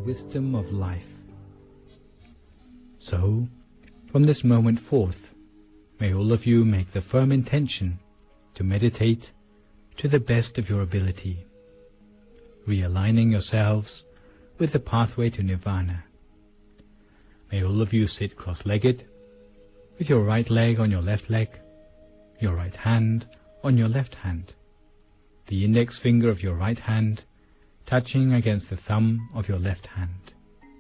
wisdom of life. So, from this moment forth, may all of you make the firm intention to meditate to the best of your ability, realigning yourselves with the pathway to nirvana. May all of you sit cross-legged, with your right leg on your left leg, your right hand on your left hand, the index finger of your right hand touching against the thumb of your left hand,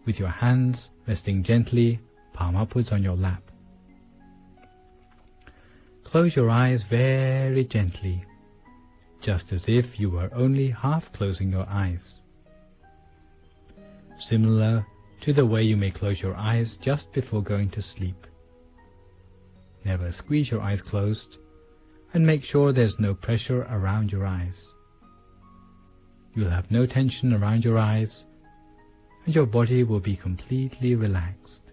with your hands resting gently, palm upwards on your lap. Close your eyes very gently, just as if you were only half closing your eyes. Similar to the way you may close your eyes just before going to sleep. Never squeeze your eyes closed, and make sure there's no pressure around your eyes. You'll have no tension around your eyes, and your body will be completely relaxed.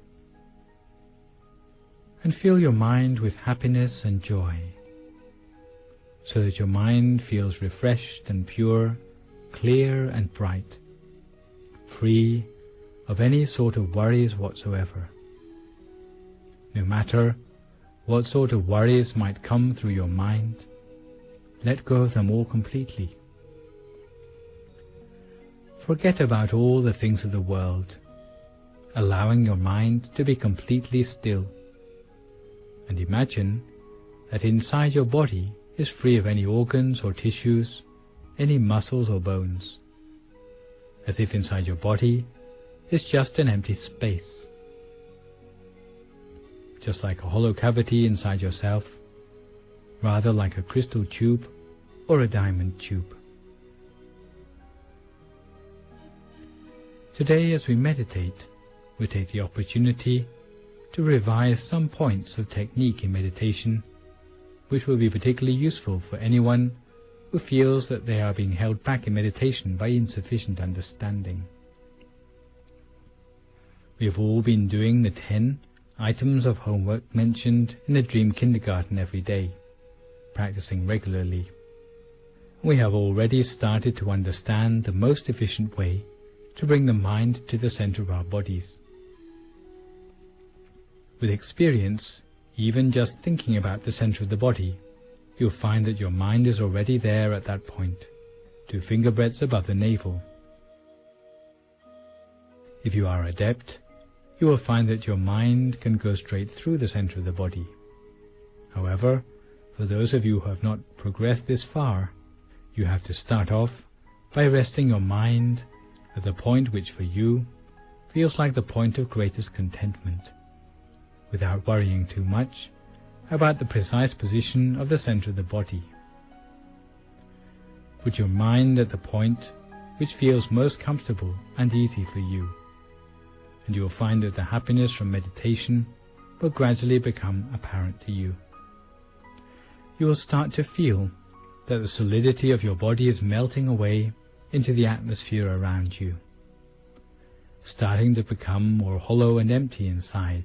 And fill your mind with happiness and joy, so that your mind feels refreshed and pure, clear and bright, free of any sort of worries whatsoever. No matter what sort of worries might come through your mind, let go of them all completely. Forget about all the things of the world, allowing your mind to be completely still, and imagine that inside your body is free of any organs or tissues, any muscles or bones, as if inside your body is just an empty space, just like a hollow cavity inside yourself, rather like a crystal tube or a diamond tube. Today, as we meditate, we take the opportunity to revise some points of technique in meditation which will be particularly useful for anyone who feels that they are being held back in meditation by insufficient understanding. We have all been doing the 10 items of homework mentioned in the Dream Kindergarten every day, practicing regularly. We have already started to understand the most efficient way to bring the mind to the center of our bodies. With experience, even just thinking about the center of the body, you'll find that your mind is already there at that point, 2 finger breadths above the navel. If you are adept, you will find that your mind can go straight through the center of the body. However, for those of you who have not progressed this far, you have to start off by resting your mind at the point which for you feels like the point of greatest contentment, without worrying too much about the precise position of the center of the body. Put your mind at the point which feels most comfortable and easy for you, and you will find that the happiness from meditation will gradually become apparent to you. You will start to feel that the solidity of your body is melting away into the atmosphere around you, starting to become more hollow and empty inside,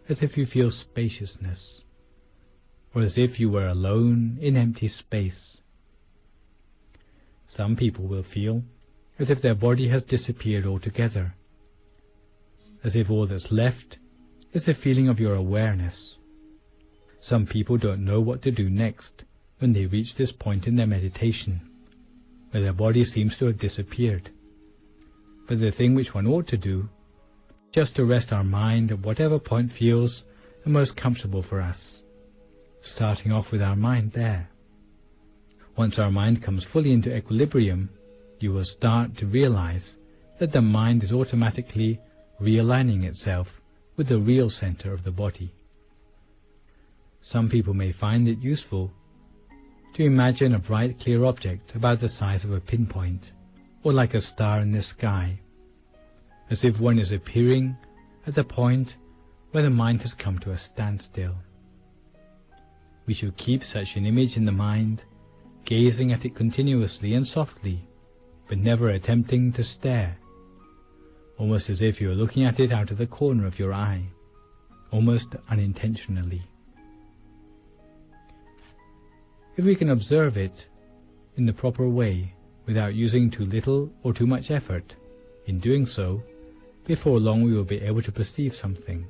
as if you feel spaciousness, or as if you were alone in empty space. Some people will feel as if their body has disappeared altogether, as if all that's left is the feeling of your awareness. Some people don't know what to do next when they reach this point in their meditation, where their body seems to have disappeared. But the thing which one ought to do, just to rest our mind at whatever point feels the most comfortable for us, starting off with our mind there. Once our mind comes fully into equilibrium, you will start to realize that the mind is automatically realigning itself with the real center of the body. Some people may find it useful to imagine a bright, clear object about the size of a pinpoint, or like a star in the sky, as if one is appearing at the point where the mind has come to a standstill. We should keep such an image in the mind, gazing at it continuously and softly, but never attempting to stare, almost as if you are looking at it out of the corner of your eye, almost unintentionally. If we can observe it in the proper way, without using too little or too much effort, in doing so, before long we will be able to perceive something.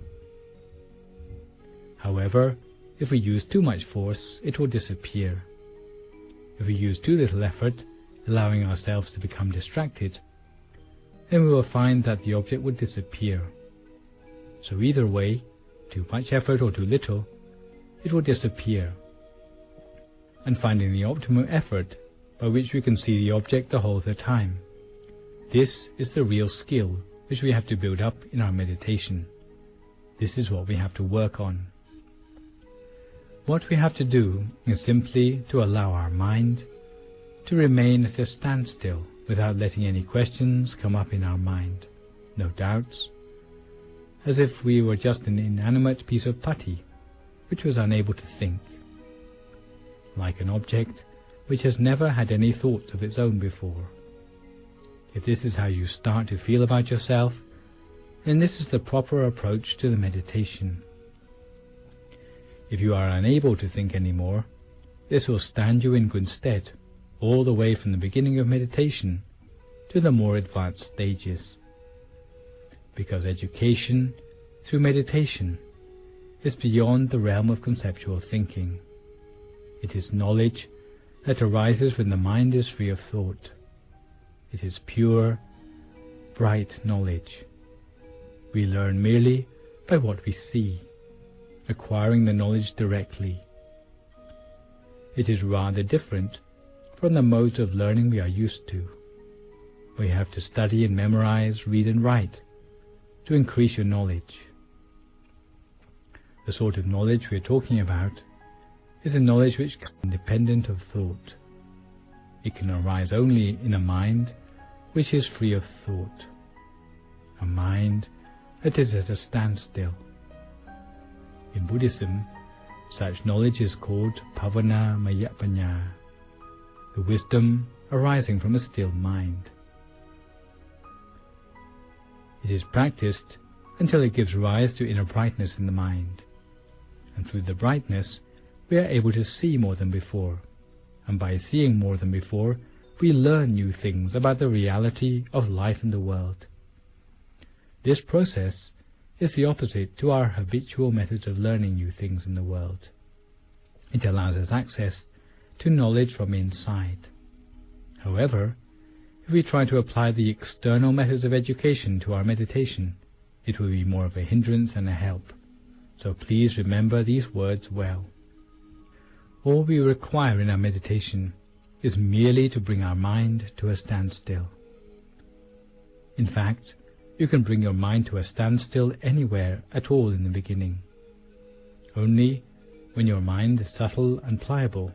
However, if we use too much force, it will disappear. If we use too little effort, allowing ourselves to become distracted, then we will find that the object would disappear. So either way, too much effort or too little, it will disappear. And finding the optimum effort by which we can see the object the whole of the time. This is the real skill which we have to build up in our meditation. This is what we have to work on. What we have to do is simply to allow our mind to remain at a standstill without letting any questions come up in our mind, no doubts, as if we were just an inanimate piece of putty which was unable to think, like an object which has never had any thoughts of its own before. If this is how you start to feel about yourself, then this is the proper approach to the meditation. If you are unable to think anymore, this will stand you in good stead all the way from the beginning of meditation to the more advanced stages. Because education through meditation is beyond the realm of conceptual thinking. It is knowledge that arises when the mind is free of thought. It is pure, bright knowledge. We learn merely by what we see, acquiring the knowledge directly. It is rather different from the modes of learning we are used to. We have to study and memorize, read and write to increase your knowledge. The sort of knowledge we are talking about is a knowledge which is independent of thought. It can arise only in a mind which is free of thought, a mind that is at a standstill. In Buddhism, such knowledge is called Bhavana Maya Panya, the wisdom arising from a still mind. It is practiced until it gives rise to inner brightness in the mind, and through the brightness we are able to see more than before, and by seeing more than before we learn new things about the reality of life and the world. This process is the opposite to our habitual methods of learning new things in the world. It allows us access to knowledge from inside. However, if we try to apply the external methods of education to our meditation, it will be more of a hindrance than a help. So please remember these words well. All we require in our meditation is merely to bring our mind to a standstill. In fact, you can bring your mind to a standstill anywhere at all in the beginning. Only when your mind is subtle and pliable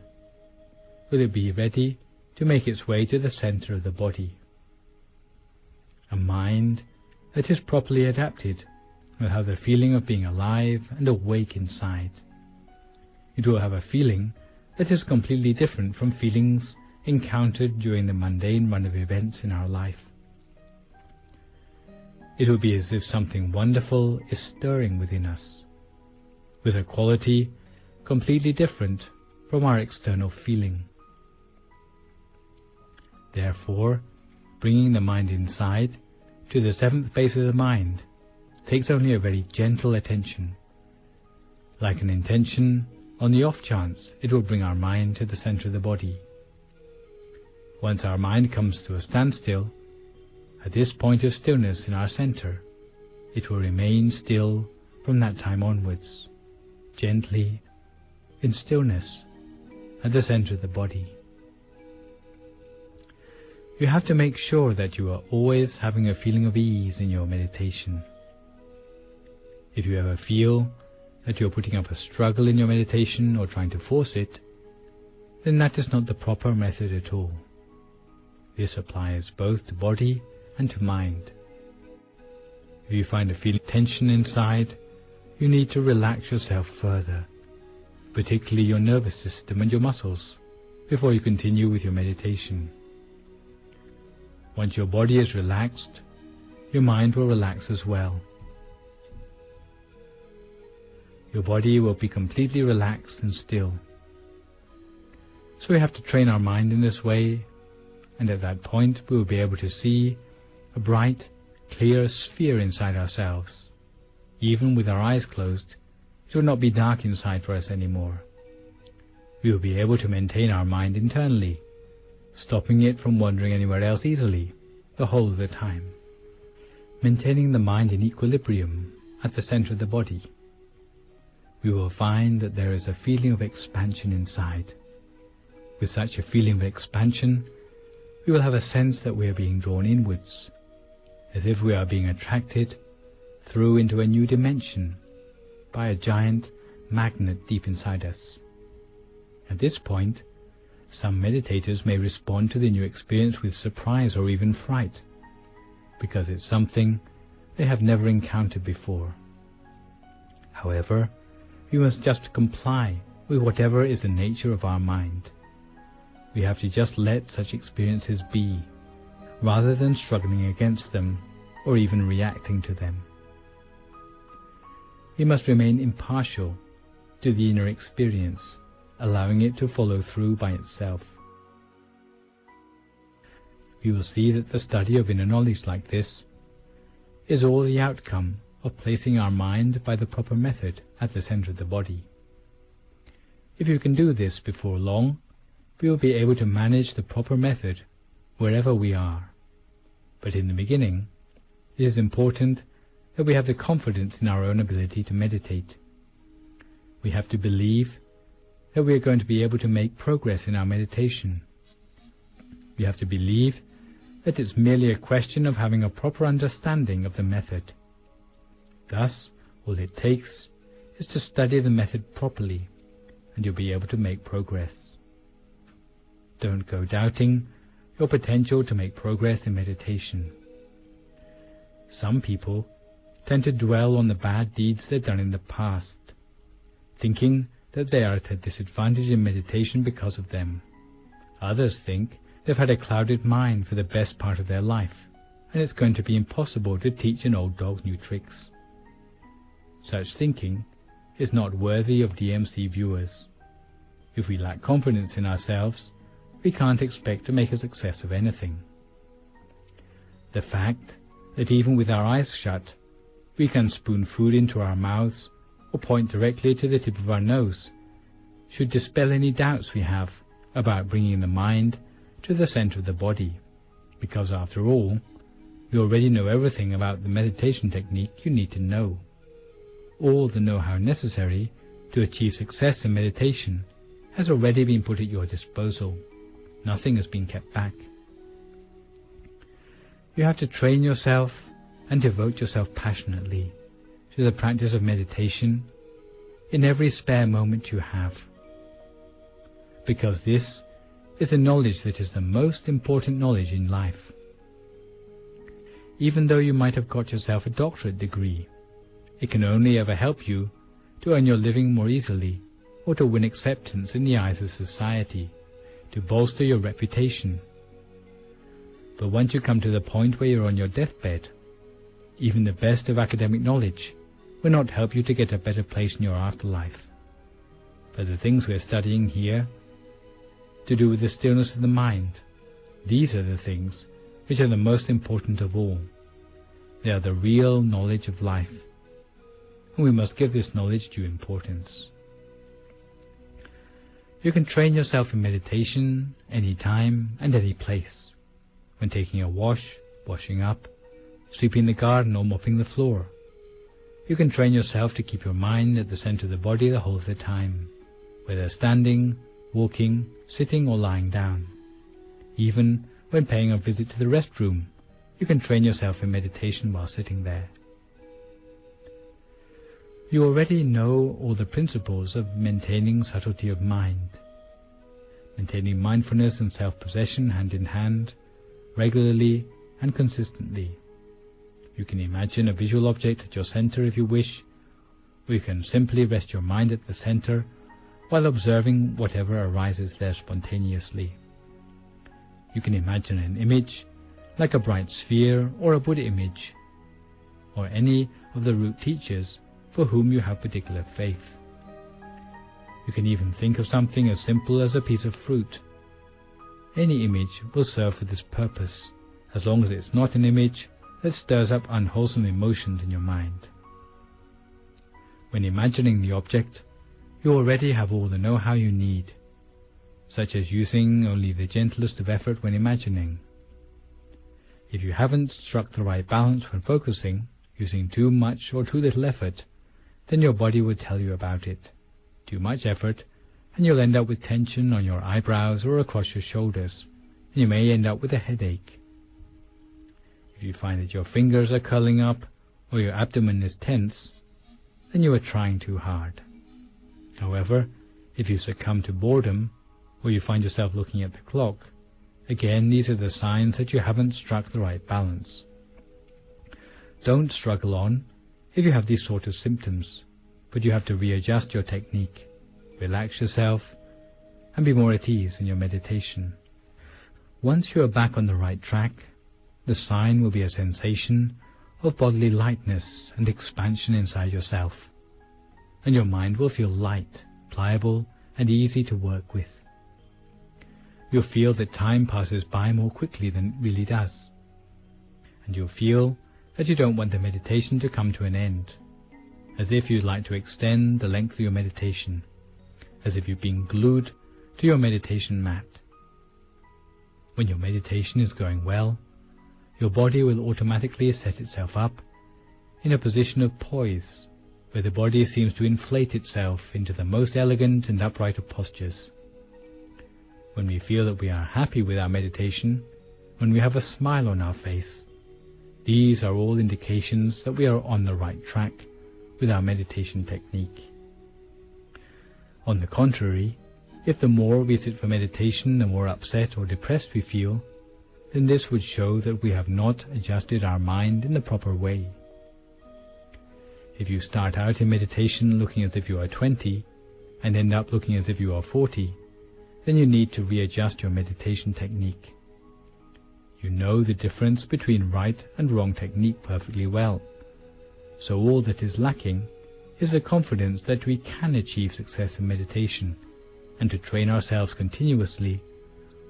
will it be ready to make its way to the center of the body. A mind that is properly adapted will have the feeling of being alive and awake inside. It will have a feeling that is completely different from feelings encountered during the mundane run of events in our life. It will be as if something wonderful is stirring within us, with a quality completely different from our external feeling. Therefore, bringing the mind inside to the seventh base of the mind takes only a very gentle attention. Like an intention, on the off chance it will bring our mind to the center of the body. Once our mind comes to a standstill, at this point of stillness in our center, it will remain still from that time onwards, gently, in stillness, at the center of the body. You have to make sure that you are always having a feeling of ease in your meditation. If you ever feel that you are putting up a struggle in your meditation or trying to force it, then that is not the proper method at all. This applies both to body and to mind. If you find a feeling of tension inside, you need to relax yourself further, particularly your nervous system and your muscles, before you continue with your meditation. Once your body is relaxed, your mind will relax as well. Your body will be completely relaxed and still. So we have to train our mind in this way, and at that point we will be able to see a bright clear sphere inside ourselves. Even with our eyes closed, it will not be dark inside for us anymore. We will be able to maintain our mind internally, stopping it from wandering anywhere else easily, the whole of the time. Maintaining the mind in equilibrium at the center of the body, we will find that there is a feeling of expansion inside. With such a feeling of expansion, we will have a sense that we are being drawn inwards, as if we are being attracted through into a new dimension by a giant magnet deep inside us. At this point, some meditators may respond to the new experience with surprise or even fright, because it's something they have never encountered before. However, we must just comply with whatever is the nature of our mind. We have to just let such experiences be, rather than struggling against them or even reacting to them. We must remain impartial to the inner experience, allowing it to follow through by itself. We will see that the study of inner knowledge like this is all the outcome of placing our mind by the proper method at the center of the body. If you can do this before long, we will be able to manage the proper method wherever we are. But in the beginning, it is important that we have the confidence in our own ability to meditate. We have to believe that we are going to be able to make progress in our meditation. We have to believe that it's merely a question of having a proper understanding of the method. Thus, all it takes is to study the method properly, and you'll be able to make progress. Don't go doubting your potential to make progress in meditation. Some people tend to dwell on the bad deeds they've done in the past, thinking that they are at a disadvantage in meditation because of them. Others think they've had a clouded mind for the best part of their life, and it's going to be impossible to teach an old dog new tricks. Such thinking is not worthy of DMC viewers. If we lack confidence in ourselves, we can't expect to make a success of anything. The fact that even with our eyes shut, we can spoon food into our mouths or point directly to the tip of our nose should dispel any doubts we have about bringing the mind to the center of the body, because after all, you already know everything about the meditation technique you need to know. All the know-how necessary to achieve success in meditation has already been put at your disposal. Nothing has been kept back. You have to train yourself and devote yourself passionately to the practice of meditation in every spare moment you have, because this is the knowledge that is the most important knowledge in life. Even though you might have got yourself a doctorate degree, it can only ever help you to earn your living more easily, or to win acceptance in the eyes of society, to bolster your reputation. But once you come to the point where you're on your deathbed, even the best of academic knowledge will not help you to get a better place in your afterlife. But the things we're studying here, to do with the stillness of the mind, these are the things which are the most important of all. They are the real knowledge of life, and we must give this knowledge due importance. You can train yourself in meditation any time and any place. When taking a wash, washing up, sweeping the garden or mopping the floor. You can train yourself to keep your mind at the center of the body the whole of the time, whether standing, walking, sitting or lying down. Even when paying a visit to the restroom, you can train yourself in meditation while sitting there. You already know all the principles of maintaining subtlety of mind, maintaining mindfulness and self-possession hand in hand, regularly and consistently. You can imagine a visual object at your center if you wish, or you can simply rest your mind at the center while observing whatever arises there spontaneously. You can imagine an image, like a bright sphere or a Buddha image, or any of the root teachers for whom you have particular faith. You can even think of something as simple as a piece of fruit. Any image will serve for this purpose, as long as it's not an image that stirs up unwholesome emotions in your mind. When imagining the object, you already have all the know-how you need, such as using only the gentlest of effort when imagining. If you haven't struck the right balance when focusing, using too much or too little effort, then your body will tell you about it. Too much effort, and you'll end up with tension on your eyebrows or across your shoulders, and you may end up with a headache. If you find that your fingers are curling up or your abdomen is tense, then you are trying too hard. However, if you succumb to boredom, or you find yourself looking at the clock, again these are the signs that you haven't struck the right balance. Don't struggle on if you have these sort of symptoms, but you have to readjust your technique, relax yourself, and be more at ease in your meditation. Once you are back on the right track, the sign will be a sensation of bodily lightness and expansion inside yourself, and your mind will feel light, pliable, and easy to work with. You'll feel that time passes by more quickly than it really does, and you'll feel that you don't want the meditation to come to an end, as if you'd like to extend the length of your meditation, as if you've been glued to your meditation mat. When your meditation is going well, your body will automatically set itself up in a position of poise, where the body seems to inflate itself into the most elegant and upright of postures. When we feel that we are happy with our meditation, when we have a smile on our face, these are all indications that we are on the right track with our meditation technique. On the contrary, if the more we sit for meditation, the more upset or depressed we feel, then this would show that we have not adjusted our mind in the proper way. If you start out in meditation looking as if you are 20 and end up looking as if you are 40, then you need to readjust your meditation technique. You know the difference between right and wrong technique perfectly well, so all that is lacking is the confidence that we can achieve success in meditation, and to train ourselves continuously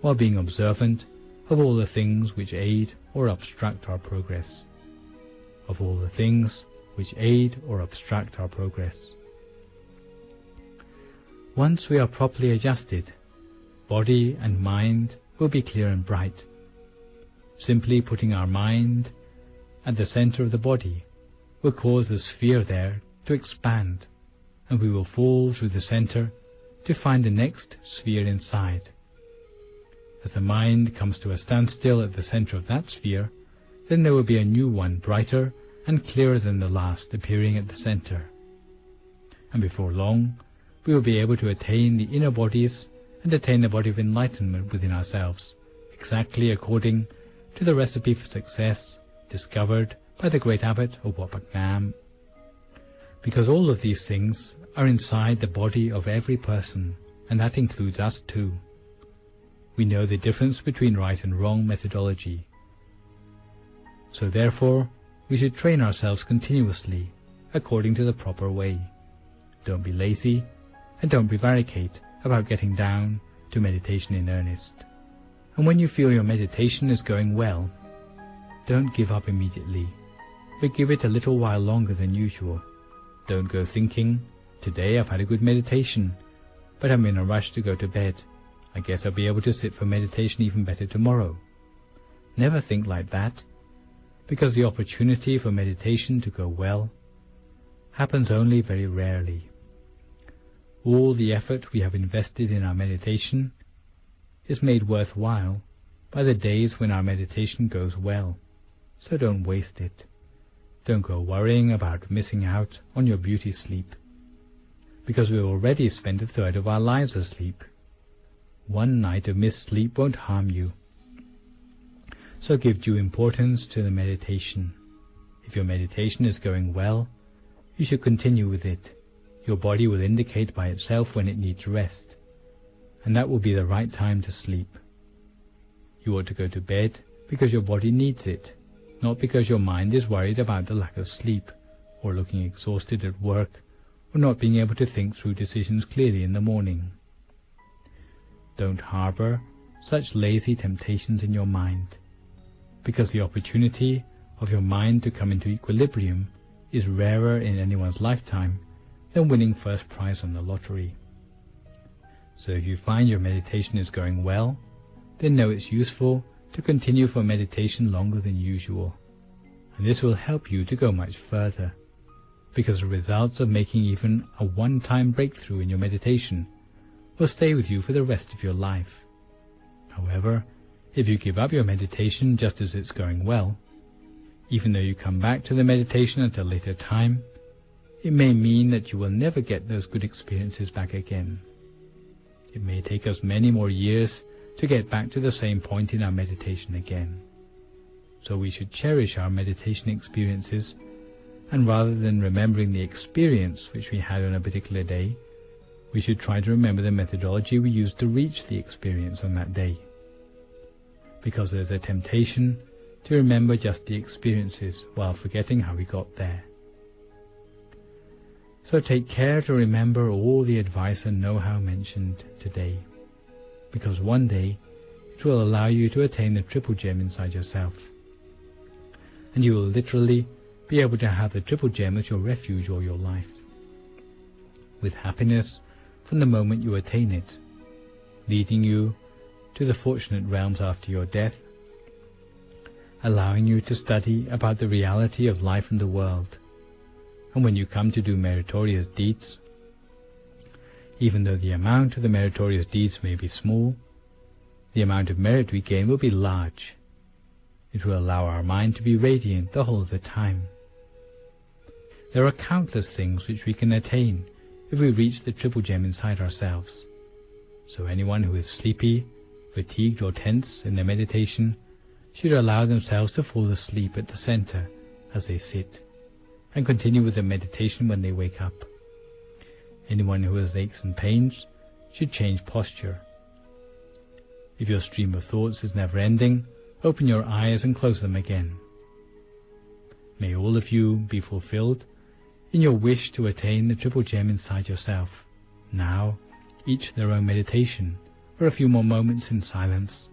while being observant of all the things which aid or obstruct our progress. Of all the things which aid or obstruct our progress. Once we are properly adjusted, body and mind will be clear and bright. Simply putting our mind at the center of the body will cause the sphere there to expand, and we will fall through the center to find the next sphere inside. As the mind comes to a standstill at the center of that sphere, then there will be a new one, brighter and clearer than the last, appearing at the center. And before long, we will be able to attain the inner bodies and attain the body of enlightenment within ourselves, exactly according to the recipe for success discovered by the great abbot of Wat Phak Nam. Because all of these things are inside the body of every person, and that includes us too. We know the difference between right and wrong methodology. So therefore, we should train ourselves continuously, according to the proper way. Don't be lazy, and don't prevaricate about getting down to meditation in earnest. And when you feel your meditation is going well, don't give up immediately, but give it a little while longer than usual. Don't go thinking, today I've had a good meditation, but I'm in a rush to go to bed. I guess I'll be able to sit for meditation even better tomorrow. Never think like that, because the opportunity for meditation to go well happens only very rarely. All the effort we have invested in our meditation is made worthwhile by the days when our meditation goes well, so don't waste it. Don't go worrying about missing out on your beauty sleep, because we already spend a third of our lives asleep. One night of missed sleep won't harm you. So give due importance to the meditation. If your meditation is going well, you should continue with it. Your body will indicate by itself when it needs rest, and that will be the right time to sleep. You ought to go to bed because your body needs it, not because your mind is worried about the lack of sleep, or looking exhausted at work, or not being able to think through decisions clearly in the morning. Don't harbor such lazy temptations in your mind, because the opportunity of your mind to come into equilibrium is rarer in anyone's lifetime than winning first prize on the lottery. So if you find your meditation is going well, then know it's useful to continue for meditation longer than usual, and this will help you to go much further, because the results of making even a one-time breakthrough in your meditation will stay with you for the rest of your life. However, if you give up your meditation just as it's going well, even though you come back to the meditation at a later time, it may mean that you will never get those good experiences back again. It may take us many more years to get back to the same point in our meditation again. So we should cherish our meditation experiences, and rather than remembering the experience which we had on a particular day, we should try to remember the methodology we used to reach the experience on that day. Because there's a temptation to remember just the experiences while forgetting how we got there. So take care to remember all the advice and know-how mentioned today, because one day it will allow you to attain the triple gem inside yourself, and you will literally be able to have the triple gem as your refuge all your life, with happiness from the moment you attain it, leading you to the fortunate realms after your death, allowing you to study about the reality of life and the world. And when you come to do meritorious deeds, even though the amount of the meritorious deeds may be small, the amount of merit we gain will be large. It will allow our mind to be radiant the whole of the time. There are countless things which we can attain if we reach the triple gem inside ourselves. So anyone who is sleepy, fatigued or tense in their meditation should allow themselves to fall asleep at the center as they sit, and continue with the meditation when they wake up. Anyone who has aches and pains should change posture. If your stream of thoughts is never ending, open your eyes and close them again. May all of you be fulfilled in your wish to attain the triple gem inside yourself. Now, each their own meditation for a few more moments in silence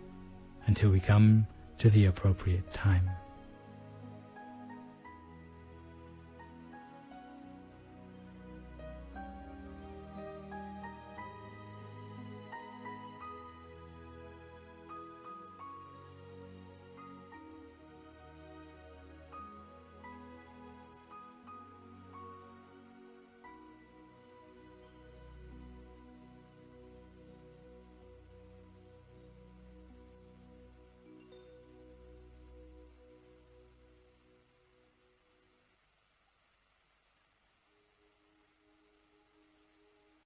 until we come to the appropriate time.